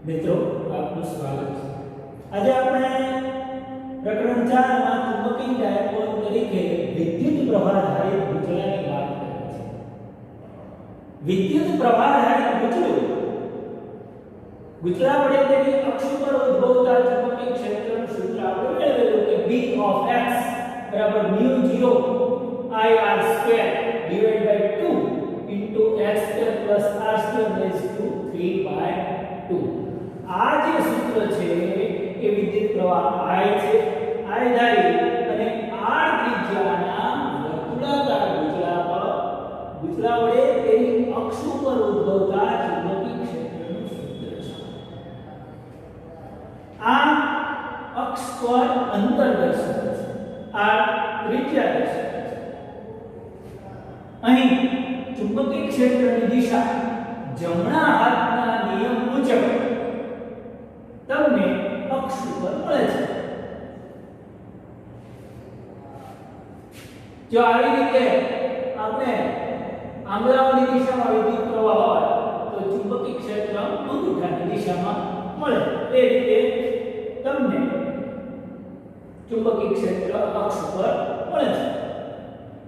મિત્રો આપનું સ્વાગત છે। આજે આપણે પ્રકરણ 4 માં ચુંબકીય ડાયપોલ તરીકે વિદ્યુત પ્રવાહધારી ગૂંચળાની વાત કરીએ છીએ। વિદ્યુત પ્રવાહધારી ગૂંચળા વડે તેની અક્ષ પર ઉદ્ભવતા ચુંબકીય ક્ષેત્રનું સૂત્ર આપણે મેળવેલું કે B of x બરાબર μ0 IR² divided by 2 into x² plus r² raised to 3/2। આ જે સૂત્ર છે એ વિદ્યુત પ્રવાહ I છે, I ધારી અને r ત્રિજ્યાના વર્તુળાકાર ગૂંચળા વડે તેની અક્ષ ઉપર ઉદ્ભવતા ચુંબકીય ક્ષેત્રનું સૂત્ર છે। આ અક્ષ પર અંતર દર્શાવે છે, આ ત્રિજ્યા દર્શાવે છે। અહીં ચુંબકીય ક્ષેત્રની દિશા જમણા હાથના નિયમ મુજબ તમને અક્ષ ઉપર મળે છે। જો આવી રીતે આપણે આંગળાઓની દિશામાં વિદ્યુત પ્રવાહ હોય તો ચુંબકીય ક્ષેત્ર અંગૂઠાની દિશામાં મળે, તે રીતે તમને ચુંબકીય ક્ષેત્ર અક્ષ પર મળે છે।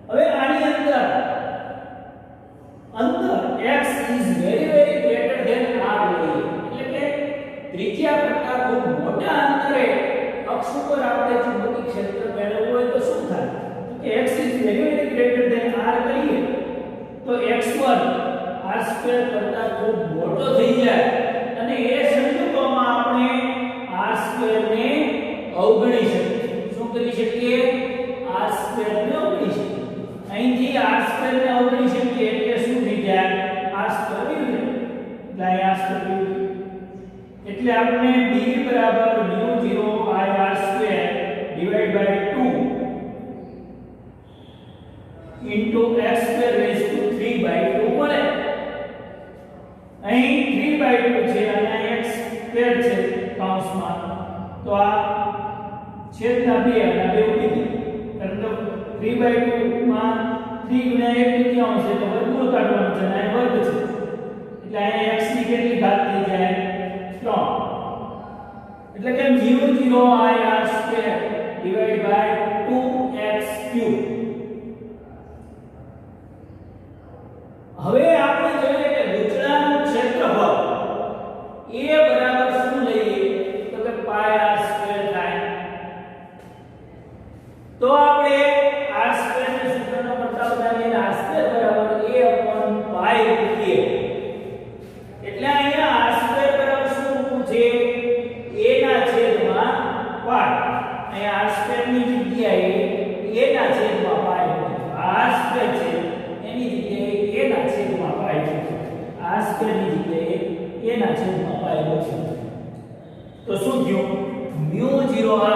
હવે આની અંતર x is very greater than r લઈએ, એટલે કે ત્રિજ્યા કરતા ખૂબ મોટા અંતરે અક્ષ ઉપર આપણે ચુંબકીય ક્ષેત્ર મેળવવું હોય તો શું થાય કે x is very greater than r કરીએ તો x1 r² કરતા ખૂબ મોટો થઈ જાય અને એ સંજોગોમાં આપણે r² ને અવગણી શકીએ। શું કરી શકીએ? r² ને અવગણી શકીએ। અહીંથી r² ને અવગણી શકીએ એટલે શું થઈ જાય? r² એટલે r² એટલે આપણે b બરાબર μ0 ir² divided by 2 into x² raised to 3/2 મળે। અહીં 3/2 છે અને x² છે કૌંસમાં, તો આ છેદના 2 અને 2 ઉડી ગયું, કારણ કે 3/2 માં 3 ગુણ્યા 1 તૃતીયાંશ છે તો વર્ગમૂળ કાઢવાનું છે અને વર્ગ છે એટલે અહીંયા x ની કેટલી ઘાત થઈ જાય? 3, એટલે કે μ0 ir² divided by 2x3। હવે આપણે જોઈએ કે ગૂંચળાનું ક્ષેત્રફળ a બરાબર શું લઈએ તો કે પાઈ r² થાય, તો આપણે r² ને સૂત્રનો કરતા બનાવીને r² બરાબર a/પાઈ લખીએ, એટલે અહીંયા r² બરાબર શું મૂકવું છે? a ના છેદમાં પાઈ। અહીંયા r² ની જગ્યાએ a ના છેદમાં પાઈ મૂકવું, r² છે એની જગ્યાએ a ના છેદમાં પાઈ મૂકવું, r² ની જગ્યાએ a ના છેદમાં પાઈ મૂકવું, તો શું થયું? μ0 r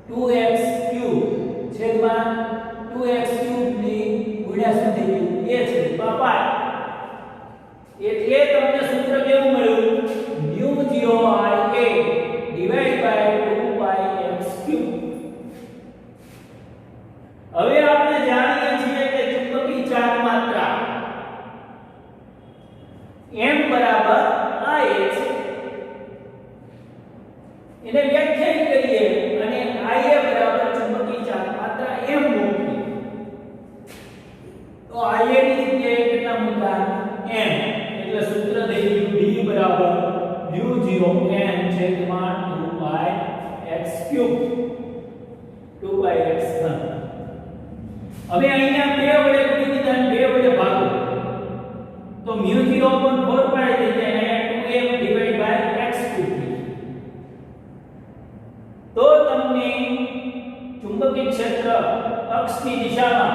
2x³ છેદમાં 2x³ ની ગુણ્યા શું થઈ ગયું? a છેદમાં પાઈ, એટલે તમને સૂત્ર કેવું મળ્યું? μ0 r a divided by 2πx3। હવે આપણે જાણીએ છીએ કે ચુંબકીય ચાર્જ માત્રા m બરાબર a છે, એને વ્યાખ્યાયિત કરીએ અને ia બરાબર ચુંબકીય ચાર્જ માત્રા m મૂકીએ તો ia ની જગ્યાએ કેટલા મૂકવા? m, એટલે સૂત્ર થઈ ગયું d બરાબર μ0 n છેદમાં 2πx3 2πx3। હવે અહીંયા 2 વડે ગુણી દીધા અને 2 વડે ભાગો તો μ0/4π થઈ જાય, અહીંયા 2m divided by x3 તો તમને ચુંબકીય ક્ષેત્ર અક્ષની દિશામાં,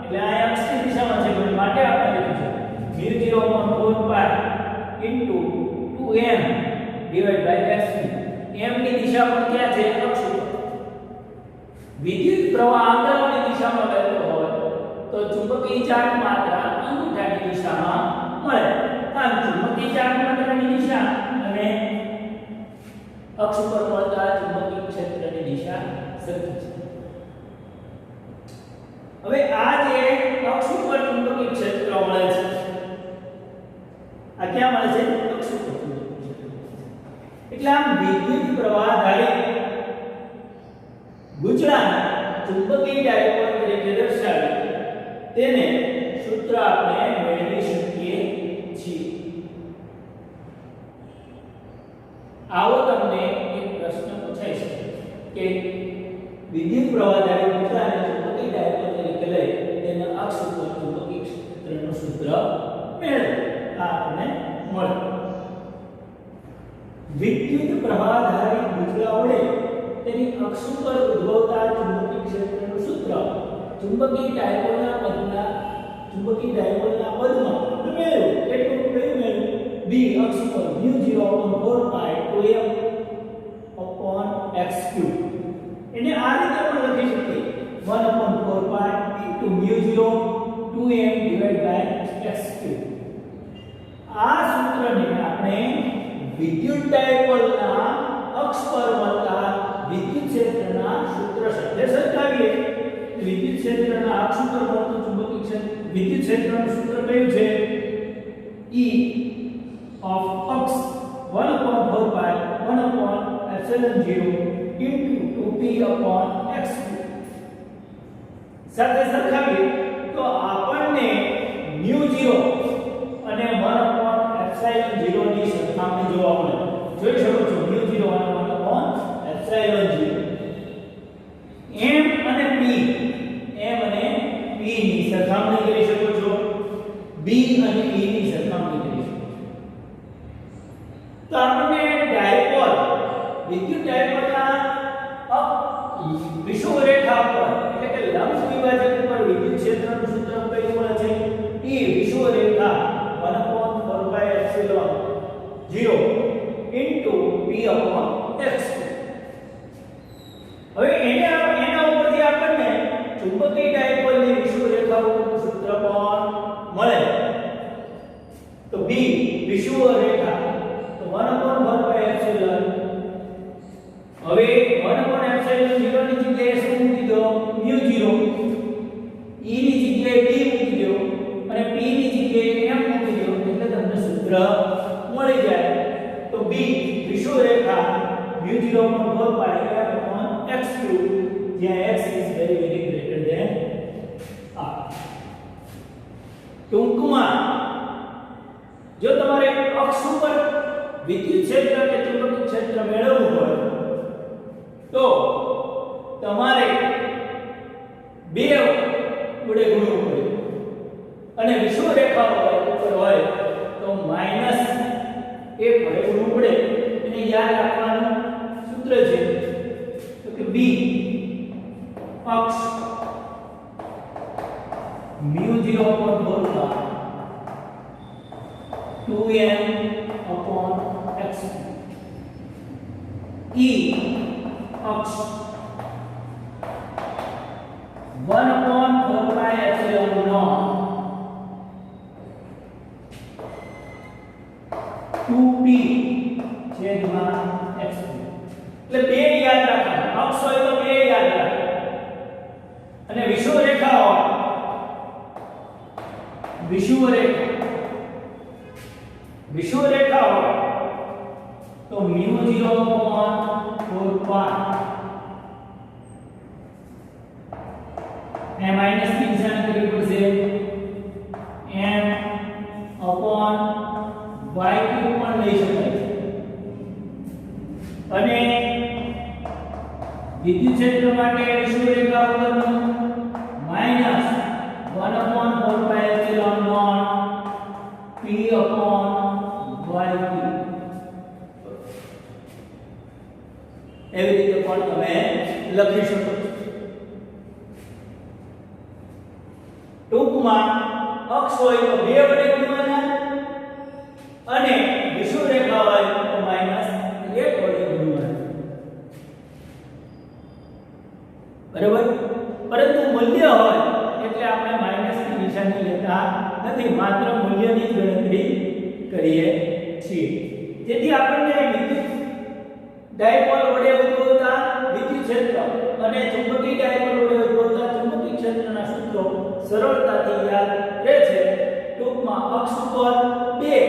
એટલે આ અક્ષની દિશામાં છે એટલે માટે આપણે લખ્યું છે μ0/4π into 2m divided by x3। m ની દિશા પણ ક્યાં છે? અક્ષ ઉપર। વિદ્યુત પ્રવાહ આંગળાની દિશામાં વહેતો હોય તો ચુંબકીય ચાર્જ માત્રા અંગૂઠાની દિશામાં મળે। આમ ચુંબકીય ચાર્જ માત્રાની દિશા અને અક્ષ ઉપર મળતા ચુંબકીય ક્ષેત્રની દિશા સરખી છે। હવે આ જે અક્ષ ઉપર ચુંબકીય ક્ષેત્ર મળે છે આ ક્યાં મળે છે? અક્ષ ઉપર. એટલે આમ વિદ્યુત પ્રવાહ ધારિત ગુચડાના ચુંબકીય ડાયપોલ તરીકે દર્શાવી તેને સૂત્ર આપણે મેળવી શકીએ છીએ. આવો તમને એક પ્રશ્ન પૂછાઈ શકે કે વિદ્યુત પ્રવાહ ધારિત ગુચડાને ચુંબકીય ડાયપોલ તરીકે લઈ તેના અક્ષ ઉપર ચુંબકીય ક્ષેત્રનું સૂત્ર મેળવો. આ આપણને મળે. વિદ્યુત પ્રવાહ ધારિત ગુચડા વડે તેની અક્ષ ઉપર ઉદ્ભવતા ચુંબકીય ક્ષેત્રનું સૂત્ર ચુંબકીય ડાયપોલના પદમાં મેળવો. એટલું કયું મેળવો? b અક્ષ પર μ0/4π2m/x3. એને આ રીતે પણ લખી શકીએ 1/4π * μ0 2m/x3. આ સૂત્રને આપણે વિદ્યુત ડાયપોલના અક્ષ પર મળતા વિદ્યુત ક્ષેત્રના સૂત્ર સાથે સરખાવીએ. વિદ્યુત ક્ષેત્રના અક્ષ પર મળતું ચુંબકીય ક્ષેત્ર વિદ્યુત ક્ષેત્રનું સૂત્ર કયું છે? E of અક્ષ 1/4π 1/2p/x3 સાથે સરખાવીએ તો આપણને μ0 અને 1/ε0 ની સરખામણી જોવા મળે. જોઈ શકો છો μ0 અને 1/ε0. m અને p ની સરખામણી કરી શકો છો. b અને e ની સરખામણી કરી શકો છો. તો આપણને ડાયપોલ વિદ્યુત ડાયપોલના વિષુવરેખા પર એટલે કે લંબ દ્વિભાજક પર વિદ્યુત ક્ષેત્રનું સૂત્ર કયું મળે છે? E વિષુવરેખા 1/4πε0 p/x3. હવે એના ઉપરથી આપણને ચુંબકીય ડાયપોલની વિષુવરેખાઓનું સૂત્ર પણ મળે. તો b વિષુવરેખા તો 1/4πε. હવે 1/ε0 ની જગ્યાએ શું મૂકી દો? μ0. e ની જગ્યાએ d મૂકી દો અને p ની જગ્યાએ m મૂકી દો એટલે તમને સૂત્ર મળી જાય. તો b વિષુવરેખા μ0/4π/x3 જ્યાં x is very greater than r. ટૂંકમાં જો તમારે અક્ષ ઉપર વિદ્યુત ક્ષેત્ર કે ચુંબકીય ક્ષેત્ર મેળવવું હોય તો તમારે 2 વડે ગુણવું પડે અને વિષુવરેખા ઉપર હોય તો -1 વડે ગુણવું પડે. એને યાદ રાખવાનું સૂત્ર છે તો કે b અક્ષ μ0/4π 2m/x3. e અક્ષ 1/4πε0 2p/x3. એટલે બે યાદ રાખવાના. અક્ષ હોય તો બે યાદ રાખવાના અને વિષુવરેખા હોય વિષુવરેખા હોય તો μ0/4π એ માઈનસ ની નિશાની કરવી પડશે m/y3 પણ લઈ શકાય છે. અને વિદ્યુત ક્ષેત્ર માટે વિષુવરેખા ઉપરનું -1/4πε0 p/y3 એવી રીતે પણ તમે લખી શકો છો. ટૂંકમાં અક્ષ હોય તો 2 વડે ગુણવાના અને વિષુવરેખા હોય તો -1 વડે ગુણવાના. બરાબર? પરંતુ મૂલ્ય હોય એટલે આપણે માઈનસની નિશાની લેતા નથી, માત્ર મૂલ્યની જ ગણતરી કરીએ છીએ. જેથી આપણને વિદ્યુત ડાયપોલ વડે ઉદ્ભવતા વિદ્યુત ક્ષેત્ર અને ચુંબકીય ડાયપોલ વડે ઉદ્ભવતા ચુંબકીય ક્ષેત્રના સૂત્રો સરળતાથી યાદ રહે છે. ટૂંકમાં અક્ષ ઉપર 2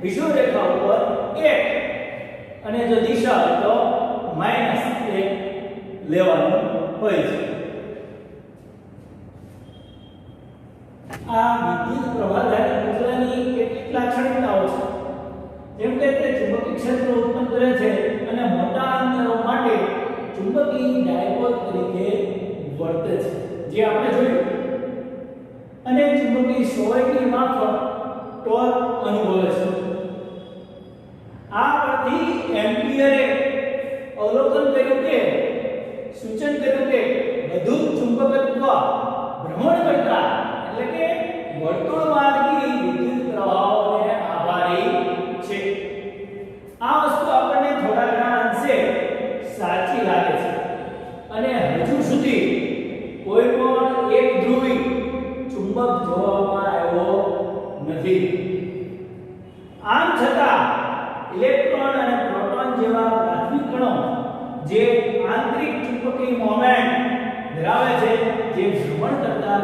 વિષુવરેખા ઉપર 1 અને જો દિશા હોય તો -1 લેવાનું હોય છે. આ વિદ્યુત પ્રવાહધારી પૂતળાની કેટલીક લાક્ષણિકતાઓ છે. જેમ કે તે ચુંબકીય ક્ષેત્ર ઉત્પન્ન કરે છે અને મોટા અંતરો માટે ચુંબકીય ડાયપોલ તરીકે વર્તે છે, જે આપણે જોયું. અને ચુંબકીય સોયની માફક ટોર્ક અનુભવે છે. આ પરથી એમ્પિયરે અવલોકન કર્યું કે સૂચન કર્યું કે બધું ચુંબકત્વ ભ્રમણ કરતા એટલે કે વર્તુળ માર્ગી વિદ્યુત પ્રવાહોને આભારી છે. આ વસ્તુ આપણને થોડા ઘણા અંશે સાચી લાગે છે અને હજુ સુધી કોઈ પણ એક ધ્રુવી ચુંબક જોવામાં આવ્યો નથી. આમ છતાં ઇલેક્ટ્રોન અને પ્રોટોન જેવા પ્રાથમિક કણો જે આંતરિક ચુંબકીય મોમેન્ટ ધરાવે છે, જે ભ્રમણ કરતા